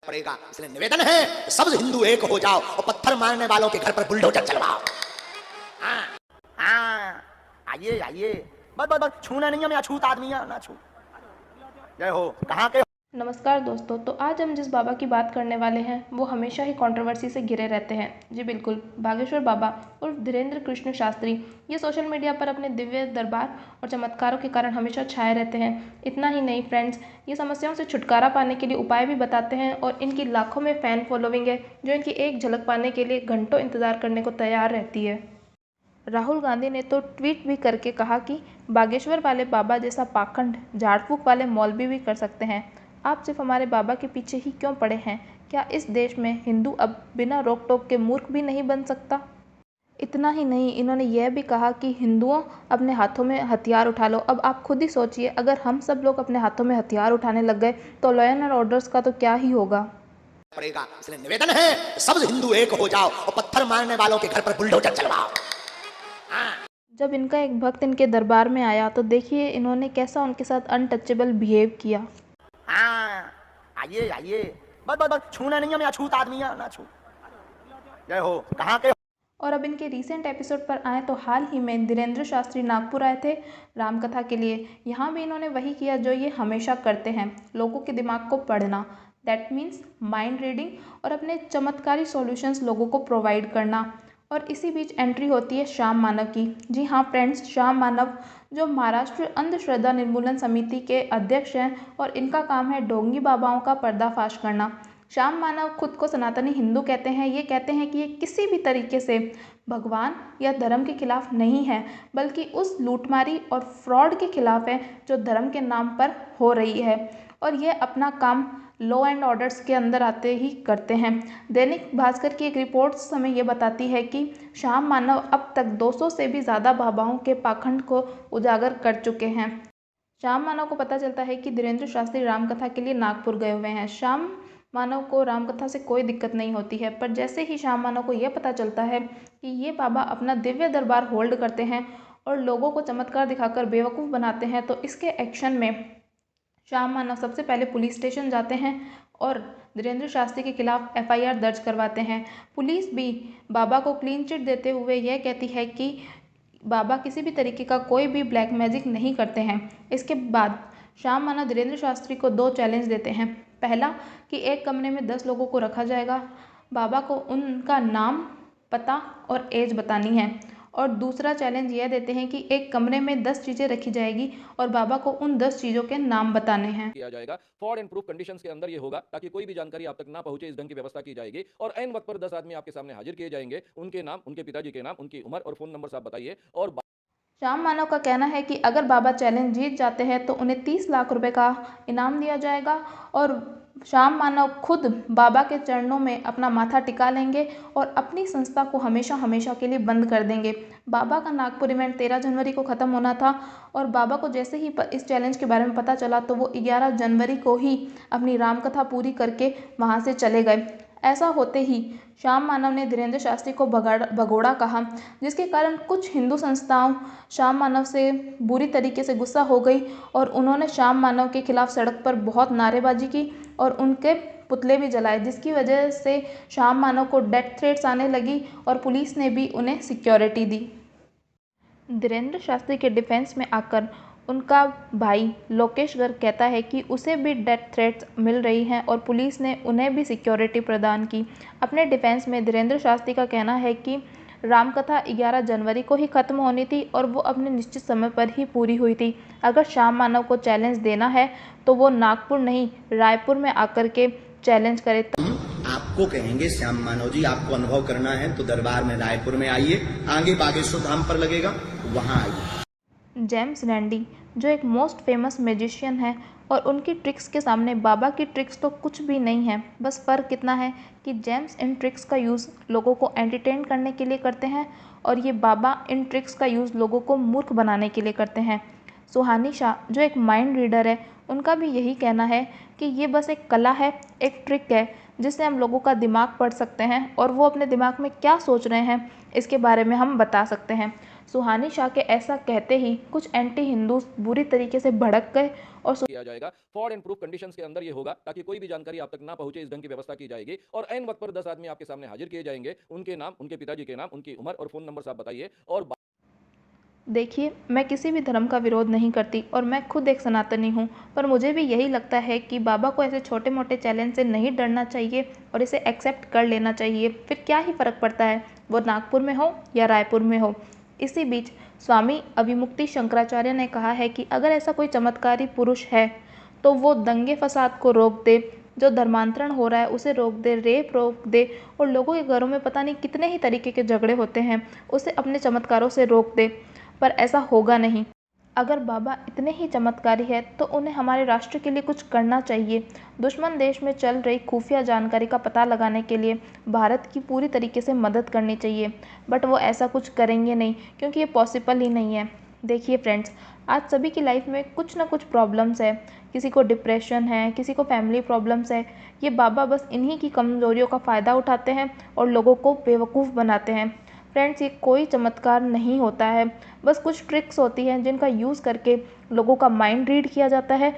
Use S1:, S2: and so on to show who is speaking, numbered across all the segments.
S1: पड़ेगा। इसलिए निवेदन है कि सब हिंदू एक हो जाओ और पत्थर मारने वालों के घर पर बुलडोजर चलवाओ। आइए आइए, बस बस बस, छूना नहीं है, मैं अछूत आदमी ना छू। जय हो। कहाँ के?
S2: नमस्कार दोस्तों। तो आज हम जिस बाबा की बात करने वाले हैं वो हमेशा ही कंट्रोवर्सी से घिरे रहते हैं। जी बिल्कुल, बागेश्वर बाबा उर्फ धीरेन्द्र कृष्ण शास्त्री। ये सोशल मीडिया पर अपने दिव्य दरबार और चमत्कारों के कारण हमेशा छाए रहते हैं। इतना ही नहीं फ्रेंड्स, ये समस्याओं से छुटकारा पाने के लिए उपाय भी बताते हैं और इनकी लाखों में फ़ैन फॉलोइंग है जो इनकी एक झलक पाने के लिए घंटों इंतज़ार करने को तैयार रहती है। राहुल गांधी ने तो ट्वीट भी करके कहा कि बागेश्वर वाले बाबा जैसा पाखंड झाड़ फूक वाले मौलवी भी कर सकते हैं। आप सिर्फ हमारे बाबा के पीछे ही क्यों पड़े हैं? क्या इस देश में हिंदू अब बिना रोक टोक के मूर्ख भी नहीं बन सकता? इतना ही नहीं, इन्होंने यह भी कहा कि हिंदुओं अपने हाथों में हथियार उठा लो। अब आप खुद ही सोचिए, अगर हम सब लोग अपने हाथों में हथियार उठाने लग गए तो लॉ एंड ऑर्डर्स का तो क्या ही होगा।
S1: पड़ेगा। इसलिए निवेदन है कि सब हिंदू एक हो जाओ और पत्थर मारने वालों के घर पर बुलडोजर चलवाओ।
S2: जब इनका एक भक्त इनके दरबार में आया तो देखिए इन्होंने कैसा उनके साथ अनटचेबल बिहेव किया।
S1: आइए आइए, बस बस बस, छूना नहीं है, मैं अछूत आदमी ना छू। जय हो। कहाँ के?
S2: और अब इनके रीसेंट एपिसोड पर आए तो हाल ही में धीरेन्द्र शास्त्री नागपुर आए थे रामकथा के लिए। यहाँ भी इन्होंने वही किया जो ये हमेशा करते हैं, लोगों के दिमाग को पढ़ना। दैट मीन्स माइंड रीडिंग और अपने चमत्कारी सॉल्यूशंस लोगों को प्रोवाइड करना। और इसी बीच एंट्री होती है श्याम मानव की। जी हाँ फ्रेंड्स, श्याम मानव जो महाराष्ट्र अंधश्रद्धा निर्मूलन समिति के अध्यक्ष हैं और इनका काम है ढोंगी बाबाओं का पर्दाफाश करना। श्याम मानव खुद को सनातनी हिंदू कहते हैं। ये कहते हैं कि ये किसी भी तरीके से भगवान या धर्म के खिलाफ नहीं है, बल्कि उस लूटमारी और फ्रॉड के खिलाफ है जो धर्म के नाम पर हो रही है। और ये अपना काम लॉ एंड ऑर्डर्स के अंदर आते ही करते हैं। दैनिक भास्कर की एक रिपोर्ट हमें ये बताती है कि श्याम मानव अब तक 200 से भी ज़्यादा बाबाओं के पाखंड को उजागर कर चुके हैं। श्याम मानव को पता चलता है कि धीरेन्द्र शास्त्री रामकथा के लिए नागपुर गए हुए हैं। श्याम मानव को रामकथा से कोई दिक्कत नहीं होती है, पर जैसे ही श्याम मानव को यह पता चलता है कि ये बाबा अपना दिव्य दरबार होल्ड करते हैं और लोगों को चमत्कार दिखाकर बेवकूफ़ बनाते हैं, तो इसके एक्शन में श्याम मानव सबसे पहले पुलिस स्टेशन जाते हैं और धीरेन्द्र शास्त्री के खिलाफ एफआईआर दर्ज करवाते हैं। पुलिस भी बाबा को क्लीन चिट देते हुए यह कहती है कि बाबा किसी भी तरीके का कोई भी ब्लैक मैजिक नहीं करते हैं। इसके बाद श्याम मानव धीरेन्द्र शास्त्री को 2 चैलेंज देते हैं। पहला कि एक कमरे में 10 लोगों को रखा जाएगा, बाबा को उनका नाम, पता और एज बतानी है। और दूसरा चैलेंज यह देते हैं कि एक कमरे में 10 चीज़ें रखी जाएगी और बाबा को उन 10 चीज़ों के नाम बताने हैं।
S3: किया जाएगा। फॉर एंड प्रूफ कंडीशंस के अंदर ये होगा ताकि कोई भी जानकारी आप तक ना पहुंचे, इस ढंग की व्यवस्था की जाएगी। और ऐन वक्त पर 10 आदमी आपके सामने हाजिर किए जाएंगे, उनके नाम, उनके पिताजी के नाम, उनकी उम्र और फोन नंबर आप बताइए। और
S2: श्याम मानव का कहना है कि अगर बाबा चैलेंज जीत जाते हैं तो उन्हें 30 लाख रुपए का इनाम दिया जाएगा और श्याम मानव खुद बाबा के चरणों में अपना माथा टिका लेंगे और अपनी संस्था को हमेशा हमेशा के लिए बंद कर देंगे। बाबा का नागपुर इवेंट 13 जनवरी को ख़त्म होना था और बाबा को जैसे ही इस चैलेंज के बारे में पता चला तो वो 11 जनवरी को ही अपनी रामकथा पूरी करके वहाँ से चले गए। ऐसा होते ही श्याम मानव ने धीरेन्द्र शास्त्री को भगोड़ा कहा, जिसके कारण कुछ हिंदू संस्थाओं श्याम मानव से बुरी तरीके से गुस्सा हो गई और उन्होंने श्याम मानव के खिलाफ सड़क पर बहुत नारेबाजी की और उनके पुतले भी जलाए, जिसकी वजह से श्याम मानव को डेथ थ्रेट्स आने लगी और पुलिस ने भी उन्हें सिक्योरिटी दी। धीरेन्द्र शास्त्री के डिफेंस में आकर उनका भाई लोकेश गर्ग कहता है कि उसे भी डेथ थ्रेट्स मिल रही हैं और पुलिस ने उन्हें भी सिक्योरिटी प्रदान की। अपने डिफेंस में धीरेन्द्र शास्त्री का कहना है कि रामकथा 11 जनवरी को ही ख़त्म होनी थी और वो अपने निश्चित समय पर ही पूरी हुई थी। अगर श्याम मानव को चैलेंज देना है तो वो नागपुर नहीं, रायपुर में आकर के चैलेंज करे।
S4: आपको कहेंगे श्याम मानव जी, आपको अनुभव करना है तो दरबार में रायपुर में आइए, आगे बागेश्वर धाम पर लगेगा, वहां आइए।
S2: जेम्स रैंडी जो एक मोस्ट फेमस मैजिशियन है और उनकी ट्रिक्स के सामने बाबा की ट्रिक्स तो कुछ भी नहीं है। बस फ़र्क इतना है कि जेम्स इन ट्रिक्स का यूज़ लोगों को एंटरटेन करने के लिए करते हैं और ये बाबा इन ट्रिक्स का यूज़ लोगों को मूर्ख बनाने के लिए करते हैं। सुहानी शाह जो एक माइंड रीडर है, उनका भी यही कहना है कि ये बस एक कला है, एक ट्रिक है जिससे हम लोगों का दिमाग पढ़ सकते हैं और वो अपने दिमाग में क्या सोच रहे हैं इसके बारे में हम बता सकते हैं। सुहानी शाह के ऐसा कहते ही कुछ एंटी हिंदू बुरी तरीके से भड़क गए और
S3: किया जाएगा। फॉर्ड एंड प्रूफ कंडीशंस के अंदर ये होगा ताकि कोई भी जानकारी आप तक ना पहुंचे, इस ढंग की व्यवस्था की जाएगी और ऐन वक्त पर 10 आदमी आपके सामने हाजिर किए जाएंगे। उनके नाम, उनके पिताजी के नाम, उनकी उम्र और फोन नंबर आप बताइए। और
S2: देखिए, मैं किसी भी धर्म का विरोध नहीं करती और मैं खुद एक सनातनी हूँ, पर मुझे भी यही लगता है कि बाबा को ऐसे छोटे मोटे चैलेंज से नहीं डरना चाहिए और इसे एक्सेप्ट कर लेना चाहिए। फिर क्या ही फ़र्क पड़ता है वो नागपुर में हो या रायपुर में हो। इसी बीच स्वामी अभिमुक्ति शंकराचार्य ने कहा है कि अगर ऐसा कोई चमत्कारी पुरुष है तो वो दंगे फसाद को रोक दे, जो धर्मांतरण हो रहा है उसे रोक दे, रेप रोक दे और लोगों के घरों में पता नहीं कितने ही तरीके के झगड़े होते हैं उसे अपने चमत्कारों से रोक दे। पर ऐसा होगा नहीं। अगर बाबा इतने ही चमत्कारी है तो उन्हें हमारे राष्ट्र के लिए कुछ करना चाहिए। दुश्मन देश में चल रही खुफिया जानकारी का पता लगाने के लिए भारत की पूरी तरीके से मदद करनी चाहिए, बट वो ऐसा कुछ करेंगे नहीं क्योंकि ये पॉसिबल ही नहीं है। देखिए फ्रेंड्स, आज सभी की लाइफ में कुछ ना कुछ प्रॉब्लम्स है। किसी को डिप्रेशन है, किसी को फैमिली प्रॉब्लम्स है। ये बाबा बस इन्हीं की कमज़ोरियों का फ़ायदा उठाते हैं और लोगों को बेवकूफ़ बनाते हैं। फ्रेंड्स, ये कोई चमत्कार नहीं होता है, बस कुछ ट्रिक्स होती हैं जिनका यूज़ करके लोगों का माइंड रीड किया जाता है।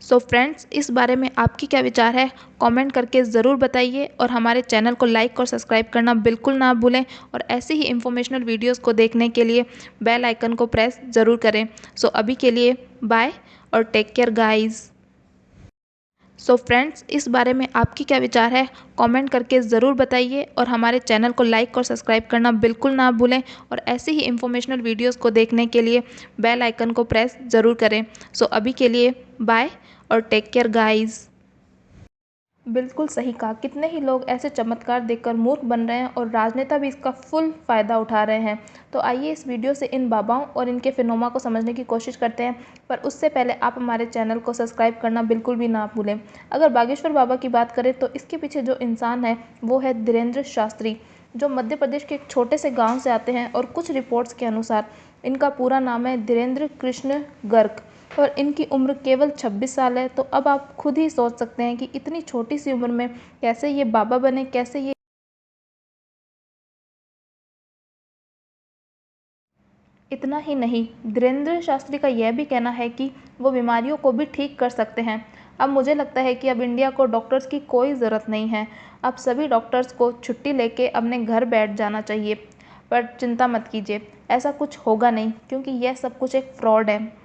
S2: सो फ्रेंड्स, इस बारे में आपकी क्या विचार है, कमेंट करके ज़रूर बताइए और हमारे चैनल को लाइक और सब्सक्राइब करना बिल्कुल ना भूलें और ऐसे ही इंफॉर्मेशनल वीडियोस को देखने के लिए बेल आइकन को प्रेस ज़रूर करें। सो अभी के लिए बाय और take care guys. So friends, इस बारे में आपकी क्या विचार है, कमेंट करके ज़रूर बताइए और हमारे चैनल को लाइक और सब्सक्राइब करना बिल्कुल ना भूलें और ऐसे ही इंफॉर्मेशनल वीडियोस को देखने के लिए बेल आइकन को प्रेस ज़रूर करें। सो अभी के लिए बाय और टेक केयर गाइस। बिल्कुल सही कहा, कितने ही लोग ऐसे चमत्कार देखकर मूर्ख बन रहे हैं और राजनेता भी इसका फुल फ़ायदा उठा रहे हैं। तो आइए इस वीडियो से इन बाबाओं और इनके फिनोमा को समझने की कोशिश करते हैं, पर उससे पहले आप हमारे चैनल को सब्सक्राइब करना बिल्कुल भी ना भूलें। अगर बागेश्वर बाबा की बात करें तो इसके पीछे जो इंसान है वो है धीरेन्द्र शास्त्री, जो मध्य प्रदेश के एक छोटे से गाँव से आते हैं और कुछ रिपोर्ट्स के अनुसार इनका पूरा नाम है धीरेन्द्र कृष्ण गर्ग और इनकी उम्र केवल 26 साल है। तो अब आप खुद ही सोच सकते हैं कि इतनी छोटी सी उम्र में कैसे ये बाबा बने, कैसे ये। इतना ही नहीं, धीरेन्द्र शास्त्री का यह भी कहना है कि वो बीमारियों को भी ठीक कर सकते हैं। अब मुझे लगता है कि अब इंडिया को डॉक्टर्स की कोई ज़रूरत नहीं है। अब सभी डॉक्टर्स को छुट्टी लेके अपने घर बैठ जाना चाहिए। पर चिंता मत कीजिए, ऐसा कुछ होगा नहीं क्योंकि यह सब कुछ एक फ्रॉड है।